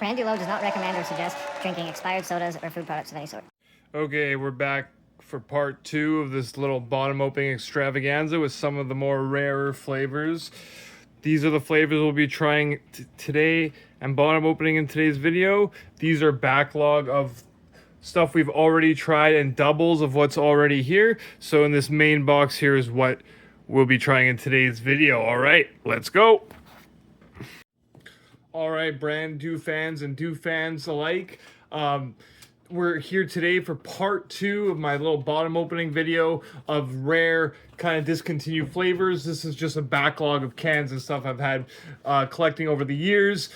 BranDewleau does not recommend or suggest drinking expired sodas or food products of any sort. Okay, we're back for part 2 of this little bottom opening extravaganza with some of the more rarer flavors. These are the flavors we'll be trying today and bottom opening in today's video. These are backlog of stuff we've already tried and doubles of what's already here. So in this main box here is what we'll be trying in today's video. All right, let's go. All right, BranDewleau fans and Dew fans alike. We're here today for part 2 of my little bottom opening video of rare kind of discontinued flavors. This is just a backlog of cans and stuff I've had collecting over the years.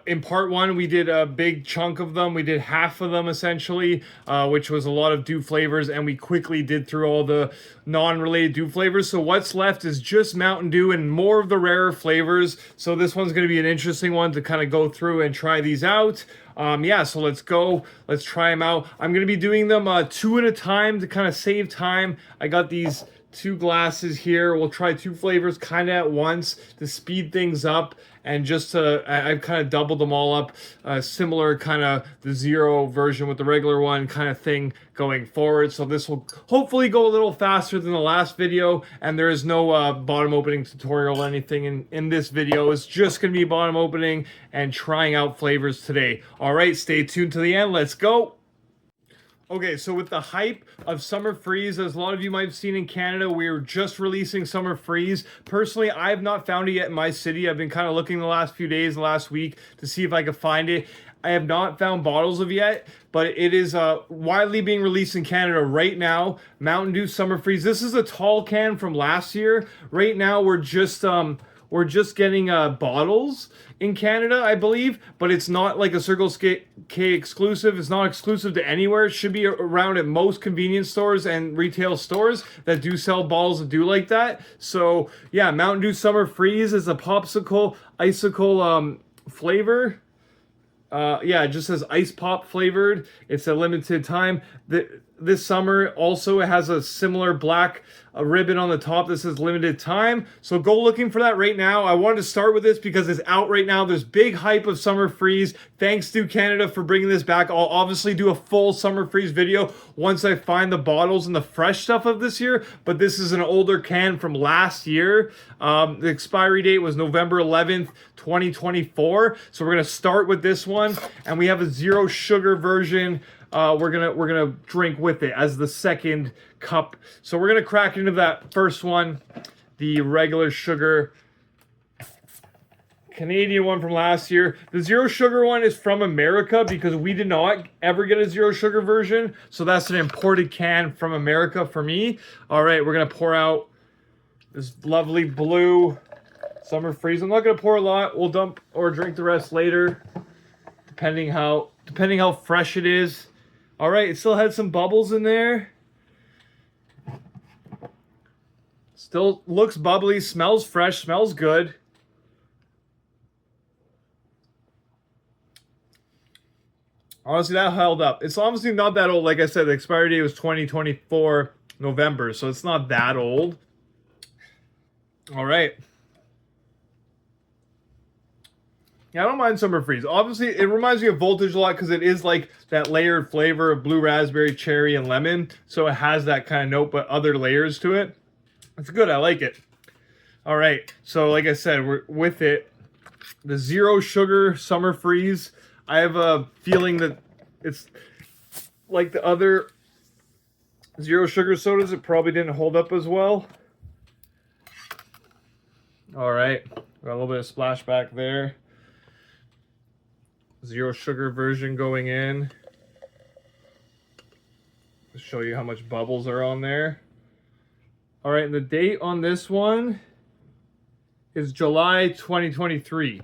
In part 1, we did a big chunk of them. We did half of them essentially, which was a lot of Dew flavors, and we quickly did through all the non-related Dew flavors. So what's left is just Mountain Dew and more of the rarer flavors. So this one's going to be an interesting one to kind of go through and try these out. Yeah, so let's go. Let's try them out. I'm going to be doing them 2 at a time to kind of save time. I got these 2 glasses here. We'll try 2 flavors kind of at once to speed things up. And just to, I've kind of doubled them all up, similar kind of the zero version with the regular one kind of thing going forward. So this will hopefully go a little faster than the last video. And there is no bottom opening tutorial or anything in this video. It's just going to be bottom opening and trying out flavors today. All right, stay tuned to the end. Let's go. Okay, so with the hype of Summer Freeze, as a lot of you might have seen in Canada, we are just releasing Summer Freeze. Personally, I have not found it yet in my city. I've been kind of looking the last few days, the last week, to see if I could find it. I have not found bottles of yet, but it is widely being released in Canada right now. Mountain Dew Summer Freeze. This is a tall can from last year. Right now, we're just getting bottles in Canada, I believe, but it's not like a Circle K exclusive. It's not exclusive to anywhere. It should be around at most convenience stores and retail stores that do sell bottles of Dew like that. So yeah, Mountain Dew Summer Freeze is a popsicle icicle flavor. Yeah, it just says ice pop flavored. It's a limited time. This summer also it has a similar black ribbon on the top that says limited time. So go looking for that right now. I wanted to start with this because it's out right now. There's big hype of Summer Freeze. Thanks to Canada for bringing this back. I'll obviously do a full Summer Freeze video once I find the bottles and the fresh stuff of this year. But this is an older can from last year. The expiry date was November 11th, 2024. So we're gonna start with this one, and we have a zero sugar version. We're gonna drink with it as the second cup. So we're gonna crack into that first one, the regular sugar Canadian one from last year. The zero sugar one is from America because we did not ever get a zero sugar version. So that's an imported can from America for me. All right, we're gonna pour out this lovely blue Summer Freeze. I'm not gonna pour a lot. We'll dump or drink the rest later, depending how fresh it is. All right, it still had some bubbles in there. Still looks bubbly, smells fresh, smells good. Honestly, that held up. It's obviously not that old. Like I said, the expiry date was 2024 November, so it's not that old. All right. Yeah, I don't mind Summer Freeze. Obviously, it reminds me of Voltage a lot because it is like that layered flavor of blue raspberry, cherry, and lemon. So it has that kind of note, but other layers to it. It's good. I like it. All right. So like I said, we're with it. The zero sugar Summer Freeze. I have a feeling that it's like the other zero sugar sodas. It probably didn't hold up as well. All right. Got a little bit of splashback there. Zero sugar version going in. Let's show you how much bubbles are on there. All right, and the date on this one is July 2023.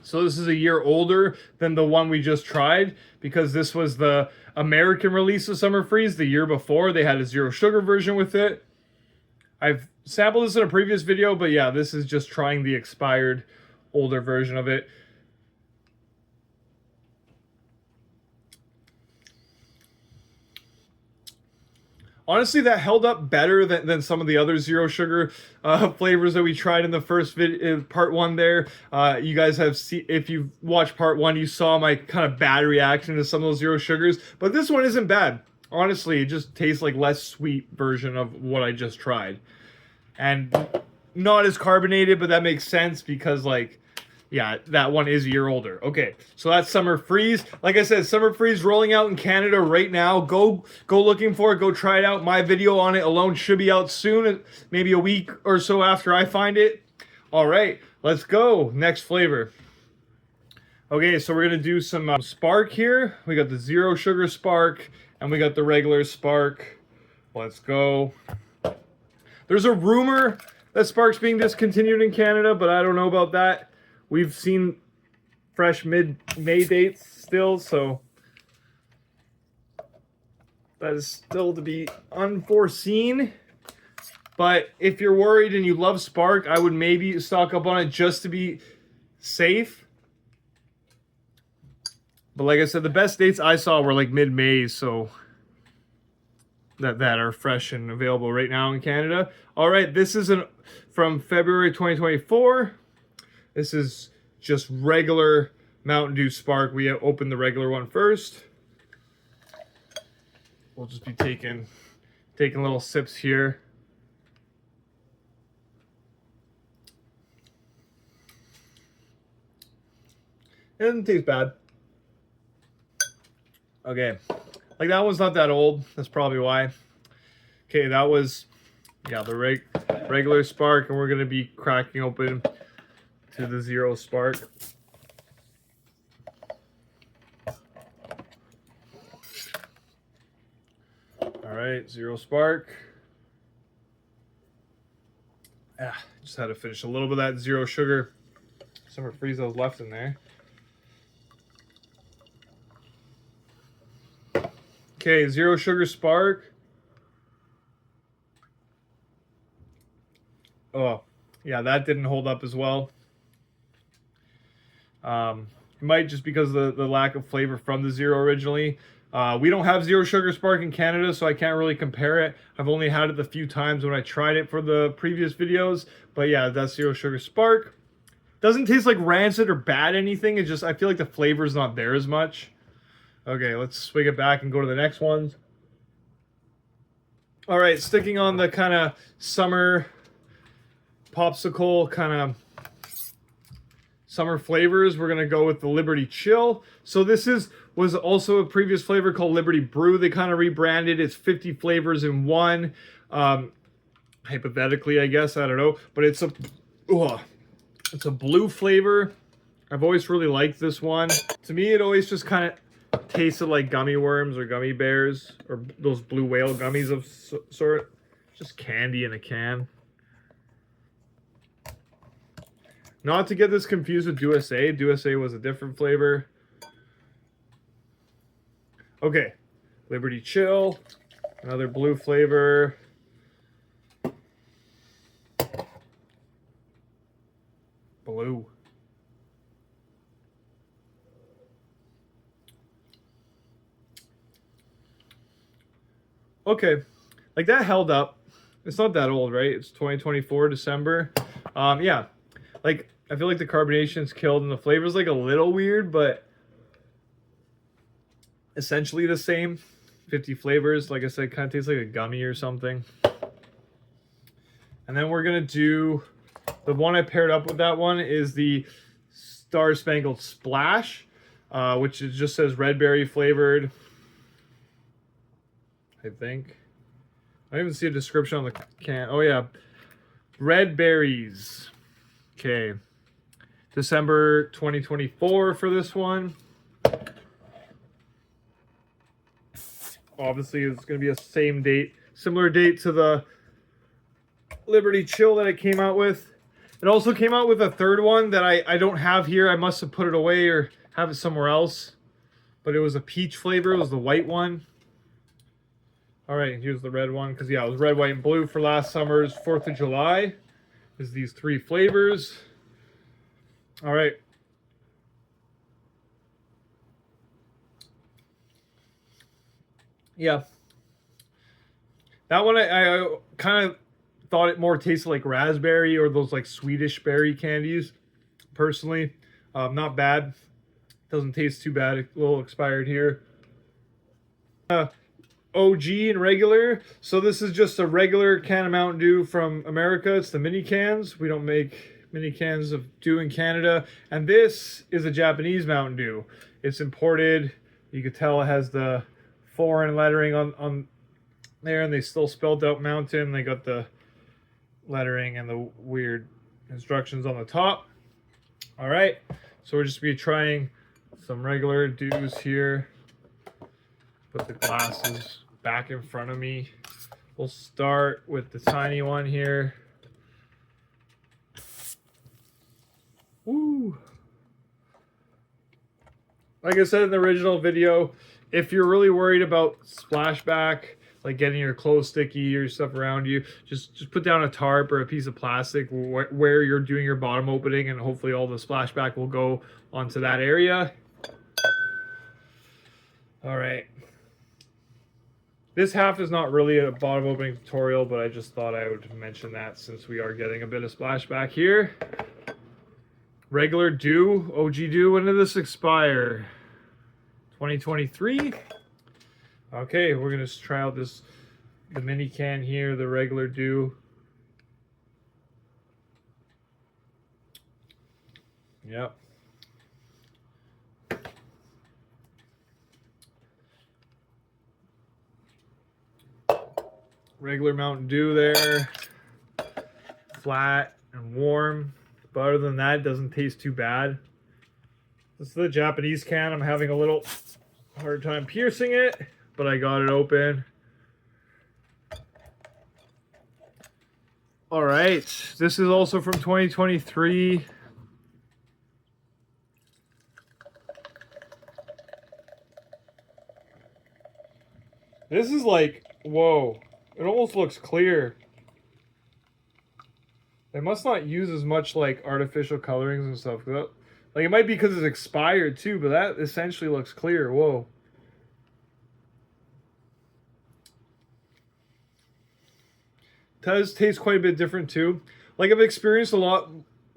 So this is a year older than the one we just tried because this was the American release of Summer Freeze the year before. They had a zero sugar version with it. I've sampled this in a previous video, but yeah, this is just trying the expired older version of it. Honestly, that held up better than some of the other zero sugar flavors that we tried in the first part one there. You guys have seen, if you watched part one, you saw my kind of bad reaction to some of those zero sugars. But this one isn't bad. Honestly, it just tastes like less sweet version of what I just tried. And not as carbonated, but that makes sense because, like, yeah, that one is a year older. Okay, so that's Summer Freeze. Like I said, Summer Freeze rolling out in Canada right now. Go looking for it. Go try it out. My video on it alone should be out soon, maybe a week or so after I find it. All right, let's go. Next flavor. Okay, so we're gonna do some Spark here. We got the zero sugar Spark, and we got the regular Spark. Let's go. There's a rumor that Spark's being discontinued in Canada, but I don't know about that. We've seen fresh mid-May dates still, so that is still to be unforeseen. But if you're worried and you love Spark, I would maybe stock up on it just to be safe. But like I said, the best dates I saw were like mid-May, so that are fresh and available right now in Canada. All right, this is from February 2024. This is just regular Mountain Dew Spark. We opened the regular one first. We'll just be taking little sips here. It doesn't taste bad. Okay, like that one's not that old. That's probably why. Okay, that was, yeah, the regular Spark, and we're gonna be cracking open to the zero Spark. All right, zero Spark. Just had to finish a little bit of that zero sugar Summer Freeze that was left in there. Okay, zero sugar Spark. Oh, yeah, that didn't hold up as well. It might just because of the lack of flavor from the zero originally. We don't have zero sugar Spark in Canada, so I can't really compare it. I've only had it the few times when I tried it for the previous videos. But yeah, that's zero sugar Spark. Doesn't taste like rancid or bad anything. It's just, I feel like the flavor's not there as much. Okay, let's swing it back and go to the next ones. All right, sticking on the kind of summer popsicle kind of summer flavors, we're gonna go with the Liberty Chill. So this was also a previous flavor called Liberty Brew. They kind of rebranded. It's 50 flavors in one. Hypothetically, I guess, I don't know, but it's a blue flavor. I've always really liked this one. To me, it always just kind of tasted like gummy worms or gummy bears or those blue whale gummies of sort. Just candy in a can. Not to get this confused with USA. USA was a different flavor. Okay, Liberty Chill, another blue flavor. Blue. Okay, like that held up. It's not that old, right? It's 2024 December. Yeah, like I feel like the carbonation's killed and the flavor's like a little weird, but essentially the same. 50 flavors, like I said, kind of tastes like a gummy or something. And then we're gonna do the one I paired up with that one is the Star Spangled Splash, which it just says red berry flavored. I think. I don't even see a description on the can. Oh yeah, red berries. Okay, December 2024 for this one. Obviously, it's going to be a same date, similar date to the Liberty Chill that it came out with. It also came out with a third one that I don't have here. I must have put it away or have it somewhere else. But it was a peach flavor. It was the white one. All right, here's the red one. Because, yeah, it was red, white, and blue for last summer's 4th of July. Is these three flavors. All right. Yeah. That one I kind of thought it more tasted like raspberry or those like Swedish berry candies. Personally, not bad. Doesn't taste too bad. A little expired here. OG and regular. So this is just a regular can of Mountain Dew from America. It's the mini cans. We don't make mini cans of Dew in Canada. And this is a Japanese Mountain Dew. It's imported. You could tell it has the foreign lettering on there, and they still spelled out Mountain. They got the lettering and the weird instructions on the top. All right, so we're just be trying some regular Dews here. Put the glasses back in front of me. We'll start with the tiny one here. Woo! Like I said in the original video, if you're really worried about splashback, like getting your clothes sticky or stuff around you, just put down a tarp or a piece of plastic where you're doing your bottom opening, and hopefully all the splashback will go onto that area. All right. This half is not really a bottom opening tutorial, but I just thought I would mention that since we are getting a bit of splashback here. Regular Dew, OG Dew, when did this expire? 2023? Okay, we're gonna try out the mini can here, the regular Dew. Yep. Regular Mountain Dew there. Flat and warm. But other than that, it doesn't taste too bad. This is the Japanese can. I'm having a little hard time piercing it, but I got it open. All right. This is also from 2023. This is like, whoa. It almost looks clear. They must not use as much like artificial colorings and stuff. Like it might be because it's expired too, but that essentially looks clear. Whoa. Does taste quite a bit different too. Like I've experienced a lot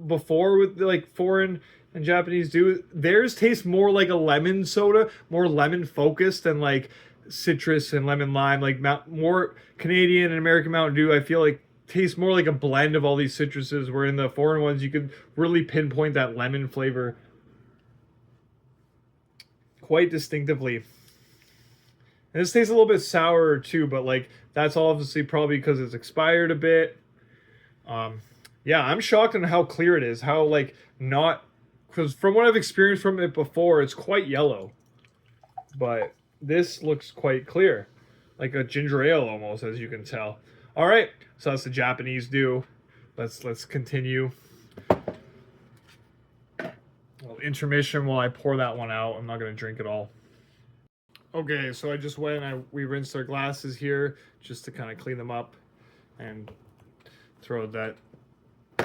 before with like foreign and Japanese Dew. Theirs tastes more like a lemon soda, more lemon focused than like citrus and lemon lime. Like more Canadian and American Mountain Dew, I feel like tastes more like a blend of all these citruses, where in the foreign ones you could really pinpoint that lemon flavor quite distinctively. And this tastes a little bit sour too, but like that's obviously probably because it's expired a bit. Yeah, I'm shocked on how clear it is. How like not, because from what I've experienced from it before, it's quite yellow, but this looks quite clear, like a ginger ale almost, as you can tell. All right, so that's the Japanese Dew. Let's continue. Well, intermission while I pour that one out. I'm not gonna drink it all. Okay, so I just went and we rinsed our glasses here just to kind of clean them up and throw that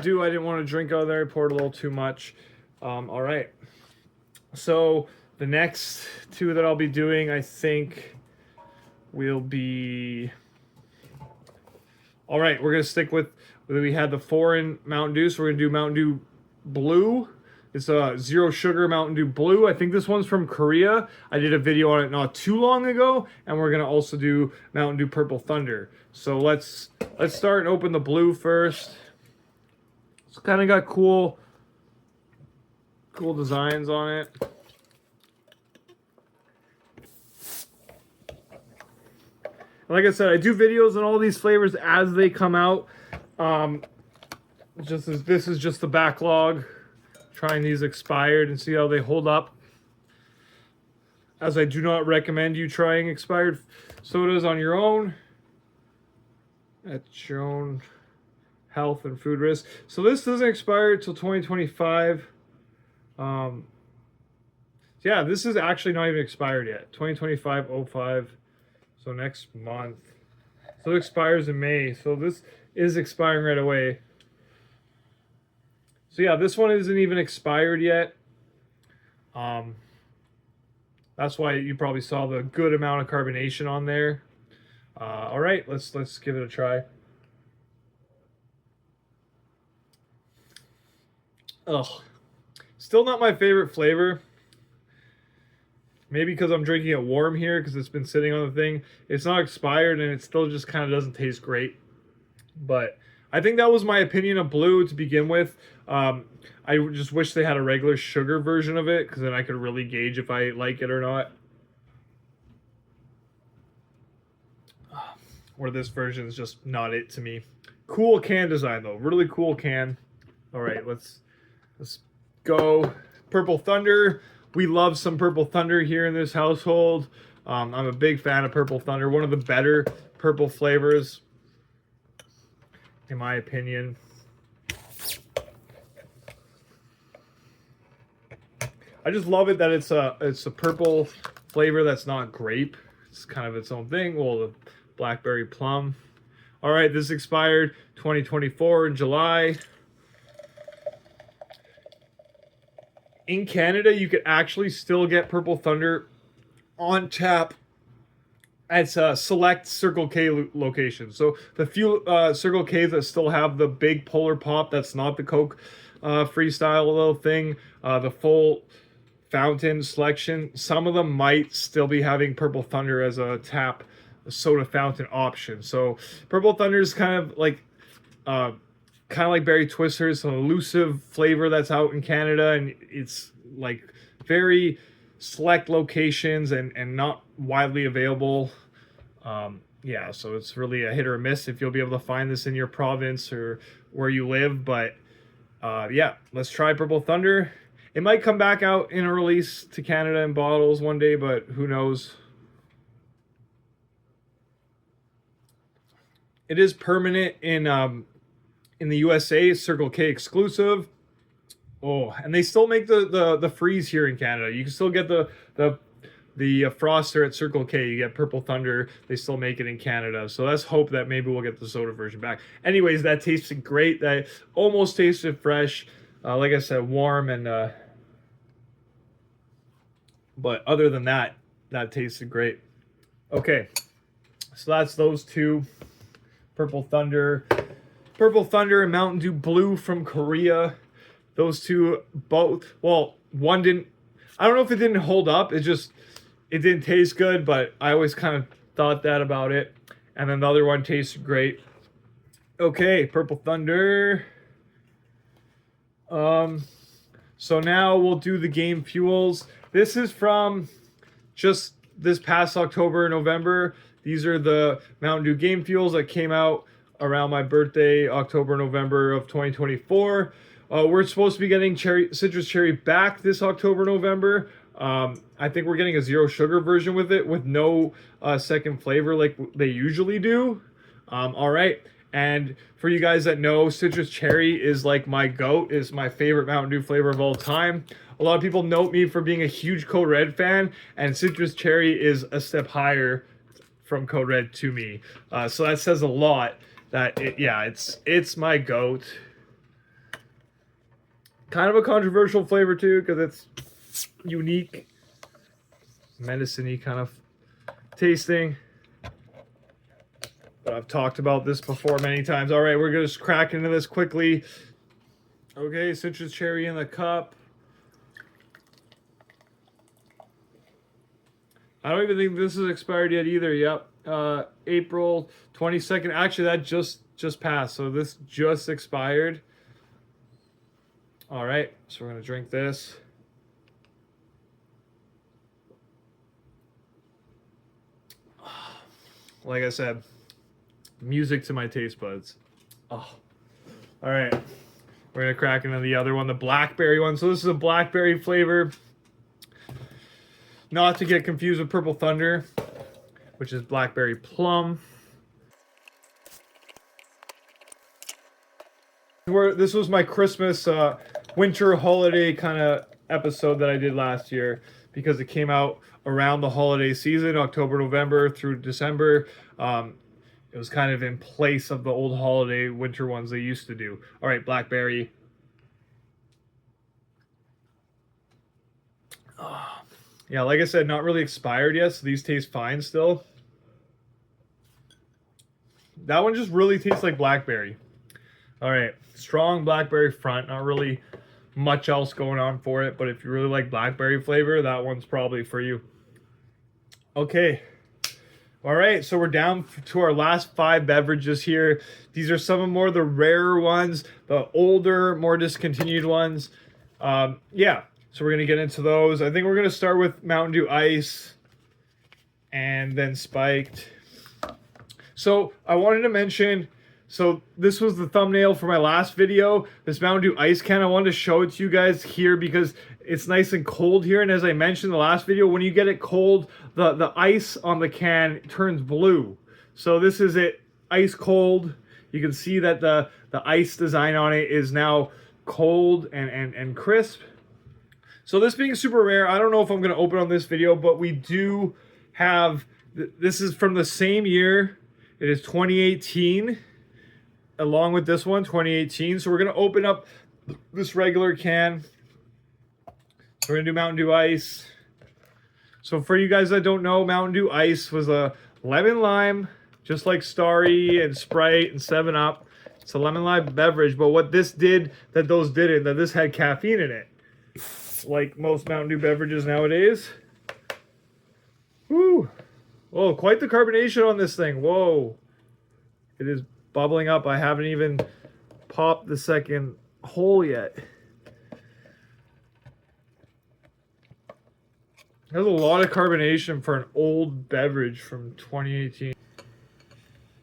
Dew I didn't want to drink out of there. I poured a little too much. All right, so the next two that I'll be doing, I think, will be... All right, we're going to stick with, we had the foreign Mountain Dew, so we're going to do Mountain Dew Blue. It's a zero sugar Mountain Dew Blue. I think this one's from Korea. I did a video on it not too long ago, and we're going to also do Mountain Dew Purple Thunder. So let's start and open the blue first. It's kind of got cool designs on it. Like I said, I do videos on all these flavors as they come out. This is just the backlog. Trying these expired and see how they hold up. As I do not recommend you trying expired sodas on your own. At your own health and food risk. So this doesn't expire until 2025. Yeah, this is actually not even expired yet. 2025-05. So next month. So it expires in May. So this is expiring right away. So yeah, this one isn't even expired yet. That's why you probably saw the good amount of carbonation on there. All right, let's give it a try. Ugh, still not my favorite flavor. Maybe because I'm drinking it warm here because it's been sitting on the thing. It's not expired and it still just kind of doesn't taste great. But I think that was my opinion of blue to begin with. I just wish they had a regular sugar version of it because then I could really gauge if I like it or not. Or this version is just not it to me. Cool can design though, really cool can. All right, let's go. Purple Thunder. We love some Purple Thunder here in this household. I'm a big fan of Purple Thunder. One of the better purple flavors, in my opinion. I just love it that it's a purple flavor that's not grape. It's kind of its own thing. Well, the blackberry plum. All right, this expired 2024 in July. In Canada, you could actually still get Purple Thunder on tap at select Circle K locations. So the few Circle Ks that still have the big polar pop, that's not the Coke freestyle little thing, the full fountain selection, some of them might still be having Purple Thunder as a tap soda fountain option. So Purple Thunder is kind of like Berry Twisters, an elusive flavor that's out in Canada, and it's like very select locations and not widely available. Yeah, so it's really a hit or a miss if you'll be able to find this in your province or where you live. But yeah, let's try Purple Thunder. It might come back out in a release to Canada in bottles one day, but who knows? It is permanent in the USA, Circle K exclusive. Oh, and they still make the freeze here in Canada. You can still get the Froster at Circle K. You get Purple Thunder. They still make it in Canada. So let's hope that maybe we'll get the soda version back. Anyways, that tasted great. That almost tasted fresh. Like I said, warm and but other than that, that tasted great. Okay, so that's those two. Purple Thunder and Mountain Dew Blue from Korea. Those two both, well, one didn't, I don't know if it didn't hold up. It didn't taste good, but I always kind of thought that about it. And then the other one tasted great. Okay, Purple Thunder. So now we'll do the game fuels. This is from just this past October, November. These are the Mountain Dew Game Fuels that came out around my birthday, October, November of 2024. We're supposed to be getting citrus cherry back this October, November. I think we're getting a zero sugar version with it with no second flavor like they usually do. All right. And for you guys that know, citrus cherry is like my goat, is my favorite Mountain Dew flavor of all time. A lot of people note me for being a huge Code Red fan, and citrus cherry is a step higher from Code Red to me. So that says a lot that it's my goat. Kind of a controversial flavor too, because it's unique, medicine-y kind of tasting. But I've talked about this before many times. All right, we're gonna just crack into this quickly. Okay, citrus cherry in the cup. I don't even think this is expired yet either. Yep, April 22nd. Actually, that just passed, so this just expired. All right, so we're gonna drink this. Like I said, music to my taste buds. Oh, all right. We're gonna crack into the other one, the blackberry one. So this is a blackberry flavor. Not to get confused with Purple Thunder, which is blackberry plum. This was my Christmas winter holiday kind of episode that I did last year because it came out around the holiday season, October, November through December. It was kind of in place of the old holiday winter ones they used to do. All right, blackberry. Yeah, like I said, not really expired yet, so these taste fine still. That one just really tastes like blackberry. All right, strong blackberry front. Not really much else going on for it, but if you really like blackberry flavor, that one's probably for you. Okay. All right, so we're down to our last 5 beverages here. These are some of more the rarer ones, the older, more discontinued ones. Yeah, so we're gonna get into those. I think we're gonna start with Mountain Dew Ice and then Spiked. So I wanted to mention, so this was the thumbnail for my last video, this Mountain Dew Ice can. I wanted to show it to you guys here because it's nice and cold here. And as I mentioned in the last video, when you get it cold, the ice on the can turns blue. So this is it, ice cold. You can see that the ice design on it is now cold and crisp. So this being super rare, I don't know if I'm going to open on this video, but we do have, this is from the same year. It is 2018. Along with this one, 2018. So we're going to open up this regular can. So we're going to do Mountain Dew Ice. So for you guys that don't know, Mountain Dew Ice was a lemon lime, just like Starry and Sprite and 7-Up. It's a lemon lime beverage, but what this did that those didn't, that this had caffeine in it. Like most Mountain Dew beverages nowadays. Woo! Oh, quite the carbonation on this thing. Whoa. It is bubbling up. I haven't even popped the second hole yet. There's a lot of carbonation for an old beverage from 2018.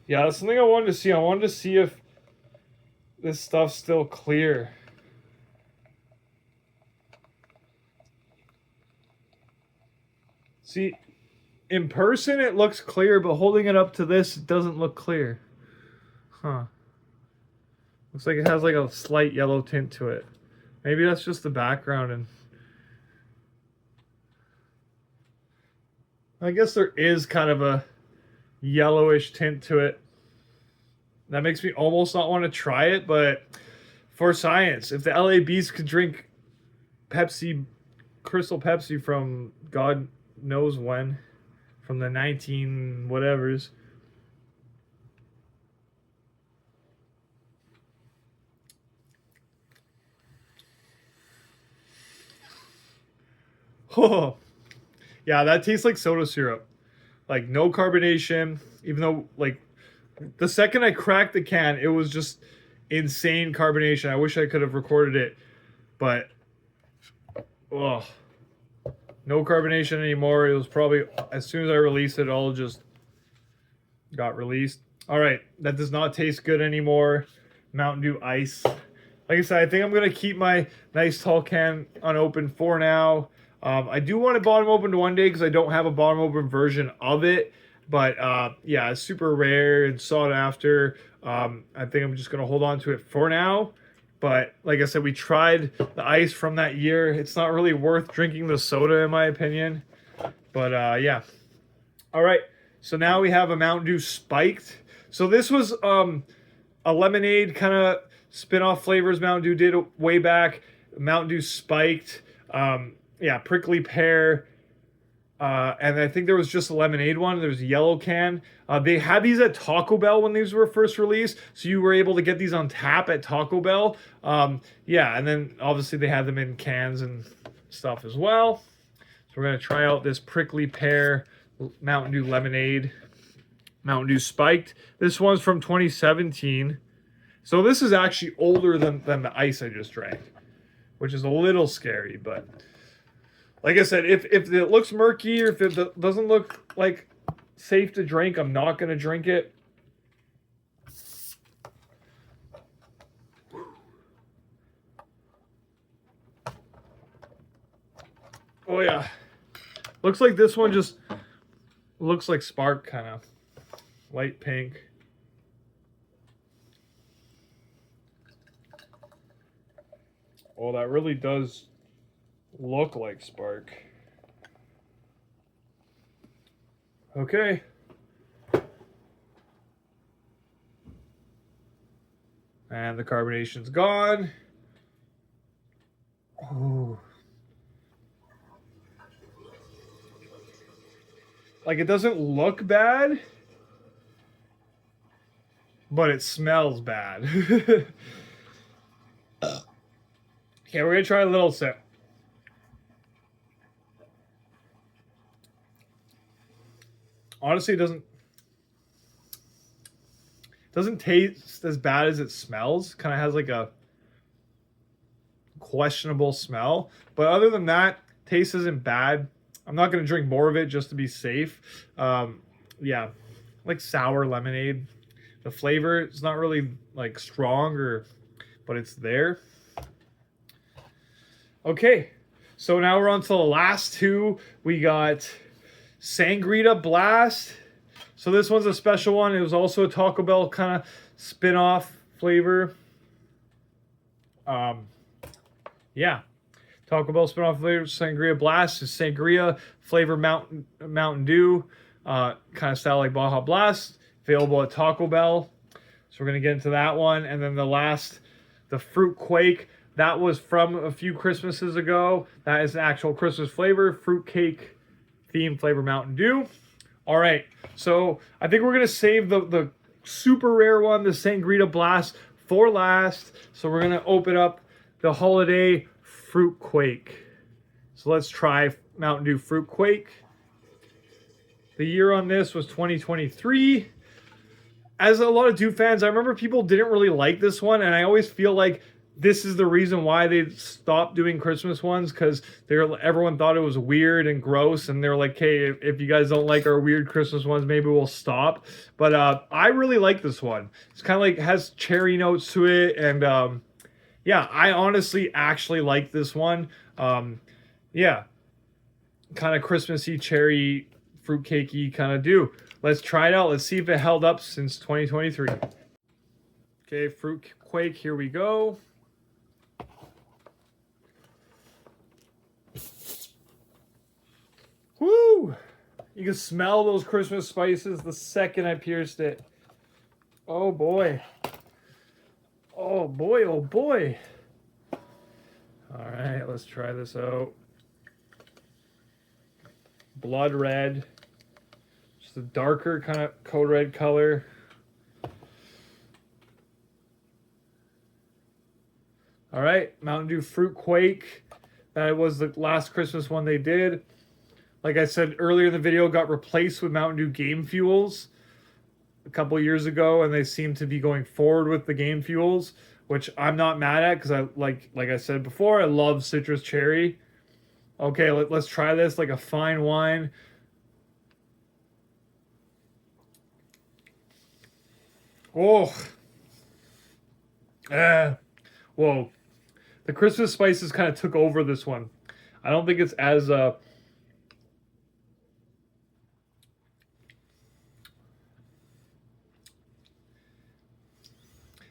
Yeah, that's something I wanted to see. I wanted to see if this stuff's still clear. See, in person it looks clear, but holding it up to this, it doesn't look clear. Huh. Looks like it has like a slight yellow tint to it. Maybe that's just the background, and I guess there is kind of a yellowish tint to it. That makes me almost not want to try it, but for science, if the LA Beast could drink Pepsi, Crystal Pepsi from God knows when, from the 19 whatevers. Oh, yeah, that tastes like soda syrup. Like, no carbonation, even though, like, the second I cracked the can, it was just insane carbonation. I wish I could have recorded it, but, oh, no carbonation anymore. It was probably, as soon as I released it, all just got released. All right, that does not taste good anymore. Mountain Dew Ice. Like I said, I think I'm going to keep my nice tall can unopened for now. I do want it bottom opened one day because I don't have a bottom open version of it. But yeah, it's super rare and sought after. I think I'm just going to hold on to it for now. But like I said, we tried the ice from that year. It's not really worth drinking the soda in my opinion. But yeah. All right. So now we have a Mountain Dew Spiked. So this was a lemonade kind of spin-off flavors Mountain Dew did way back. Mountain Dew Spiked. Yeah, prickly pear. And I think there was just a lemonade one. There's a yellow can. They had these at Taco Bell when these were first released. So you were able to get these on tap at Taco Bell. Yeah, and then obviously they had them in cans and stuff as well. So we're going to try out this prickly pear Mountain Dew lemonade. Mountain Dew Spiked. This one's from 2017. So this is actually older than the ice I just drank, which is a little scary, but like I said, if it looks murky or if it doesn't look like safe to drink, I'm not going to drink it. Oh yeah. Looks like this one just looks like Spark, kind of light pink. Oh, that really does look like Spark. Okay. And the carbonation's gone. Ooh. Like, it doesn't look bad. but it smells bad. Okay, we're gonna try a little sip. Honestly, it doesn't taste as bad as it smells. Kind of has like a questionable smell, but other than that, taste isn't bad. I'm not gonna drink more of it just to be safe. Yeah, like sour lemonade. The flavor is not really like strong, but it's there. Okay, so now we're on to the last two. We got Sangrita Blast. So this one's a special one. It was also a Taco Bell kind of spin-off flavor. Yeah, Taco Bell spin-off flavor, Sangria Blast is Sangria flavor Mountain Dew, kind of style like Baja Blast, available at Taco Bell. So we're gonna get into that one, and then the last, the Fruit Quake. That was from a few Christmases ago. That is an actual Christmas flavor, fruit cake theme flavor Mountain Dew. All right, so I think we're gonna save the super rare one, the Sangrita Blast, for last. So we're gonna open up the holiday Fruit Quake. So let's try Mountain Dew Fruit Quake. The year on this was 2023. As a lot of Dew fans, I remember people didn't really like this one, and I always feel like this is the reason why they stopped doing Christmas ones, because everyone thought it was weird and gross, and they're like, hey, if you guys don't like our weird Christmas ones, maybe we'll stop. But I really like this one. It's kind of like, has cherry notes to it, and yeah, I honestly actually like this one. Yeah, kind of Christmassy, cherry, fruitcakey kind of Dew. Let's try it out. Let's see if it held up since 2023. Okay, Fruit Quake, here we go. Woo! You can smell those Christmas spices the second I pierced it. Oh boy. Oh boy, oh boy. All right, let's try this out. Blood red. Just a darker kind of code red color. All right, Mountain Dew Fruit Quake. That was the last Christmas one they did. Like I said earlier in the video, got replaced with Mountain Dew Game Fuels a couple years ago, and they seem to be going forward with the Game Fuels, which I'm not mad at, because I like I said before, I love citrus cherry. Okay, let's try this like a fine wine. Oh, whoa. The Christmas spices kind of took over this one. I don't think it's as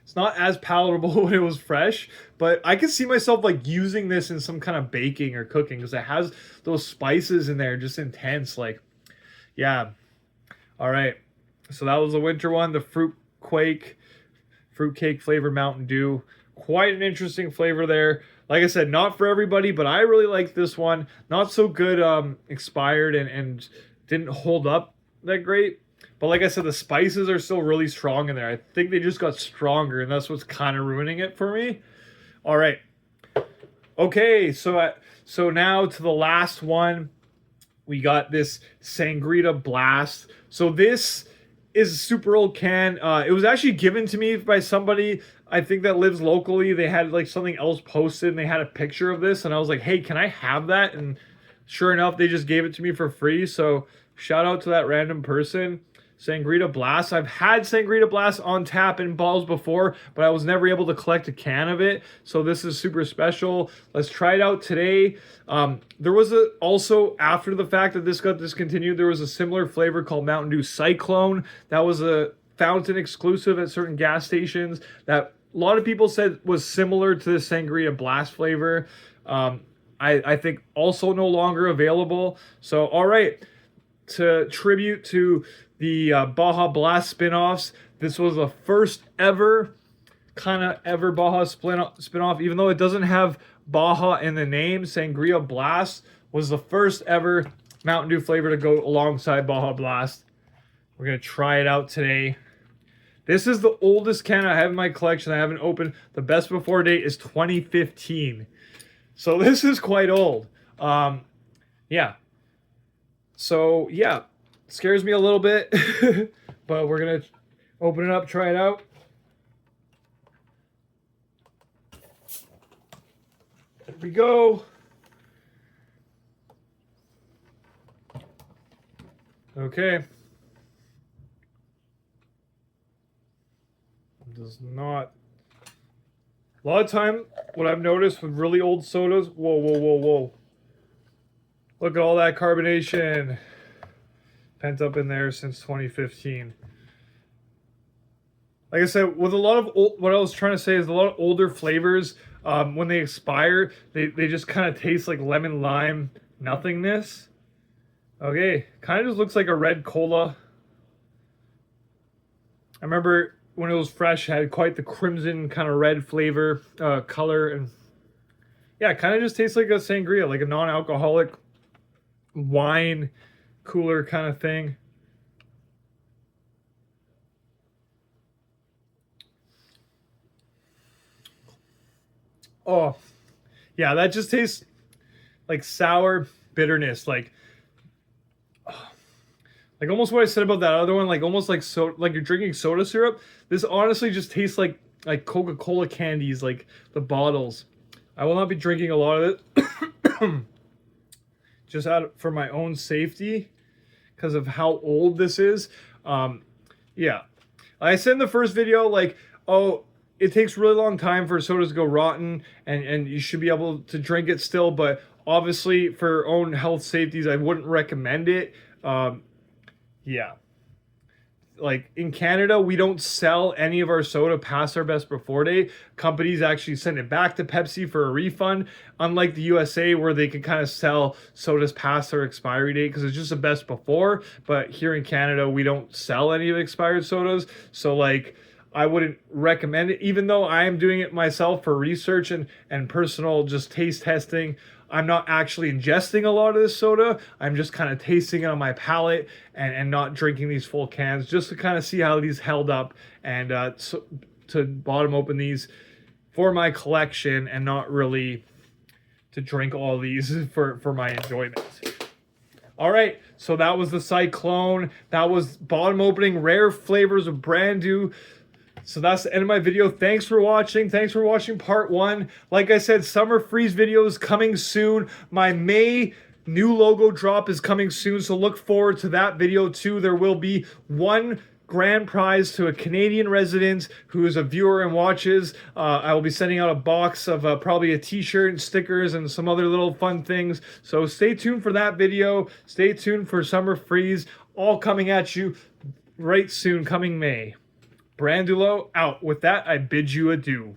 it's not as palatable when it was fresh, but I can see myself like using this in some kind of baking or cooking, because it has those spices in there, just intense. Like, yeah. All right. So that was the winter one, the Fruit Quake, fruitcake flavored Mountain Dew. Quite an interesting flavor there. Like I said, not for everybody, but I really like this one. Not so good, expired and didn't hold up that great. But like I said, the spices are still really strong in there. I think they just got stronger, and that's what's kind of ruining it for me. All right. Okay, so now to the last one. We got this Sangrita Blast. So this is a super old can. It was actually given to me by somebody, I think, that lives locally. They had like something else posted, and they had a picture of this, and I was like, hey, can I have that? And sure enough, they just gave it to me for free. So shout out to that random person. Sangrita Blast. I've had Sangrita Blast on tap in bottles before, but I was never able to collect a can of it. So this is super special. Let's try it out today. There was also, after the fact that this got discontinued, there was a similar flavor called Mountain Dew Cyclone. That was a fountain exclusive at certain gas stations that a lot of people said was similar to the Sangrita Blast flavor. I think also no longer available. So, all right, to tribute to the Baja Blast spin-offs, this was the first ever Baja spin-off, even though it doesn't have Baja in the name. Sangria Blast was the first ever Mountain Dew flavor to go alongside Baja Blast. We're going to try it out today. This is the oldest can I have in my collection I haven't opened. The best before date is 2015. So this is quite old. Yeah. So, yeah. Scares me a little bit. But we're going to open it up, try it out. There we go. Okay. Does not. A lot of time, what I've noticed with really old sodas. Whoa, whoa, whoa, whoa. Look at all that carbonation pent up in there since 2015. Like I said, with a lot of old, what I was trying to say is a lot of older flavors, when they expire, they just kind of taste like lemon lime nothingness. Okay, kind of just looks like a red cola. I remember when it was fresh, it had quite the crimson kind of red flavor, color, and yeah, it kind of just tastes like a sangria, like a non-alcoholic wine cooler kind of thing. Oh, yeah, that just tastes like sour bitterness, like almost what I said about that other one, like almost like like you're drinking soda syrup. This honestly just tastes like Coca-Cola candies, like the bottles. I will not be drinking a lot of it, just for my own safety, because of how old this is. Yeah, like I said in the first video, like, oh, it takes a really long time for sodas to go rotten, and you should be able to drink it still, but obviously for own health safeties, I wouldn't recommend it. Yeah. Like in Canada, we don't sell any of our soda past our best before date. Companies actually send it back to Pepsi for a refund, unlike the USA where they can kind of sell sodas past their expiry date because it's just a best before. But here in Canada, we don't sell any of expired sodas. So like, I wouldn't recommend it, even though I am doing it myself for research and personal just taste testing. I'm not actually ingesting a lot of this soda. I'm just kind of tasting it on my palate and not drinking these full cans just to kind of see how these held up and so, to bottom open these for my collection and not really to drink all these for my enjoyment. All right, so that was the Cyclone. That was bottom opening rare flavors of BranDewleau. So that's the end of my video. Thanks for watching. Thanks for watching part 1. Like I said, summer freeze videos coming soon. My May new logo drop is coming soon, so look forward to that video too. There will be one grand prize to a Canadian resident who is a viewer and watches. I will be sending out a box of probably a t-shirt and stickers and some other little fun things. So stay tuned for that video. Stay tuned for summer freeze, all coming at you right soon, coming May. BranDewleau out. With that, I bid you adieu.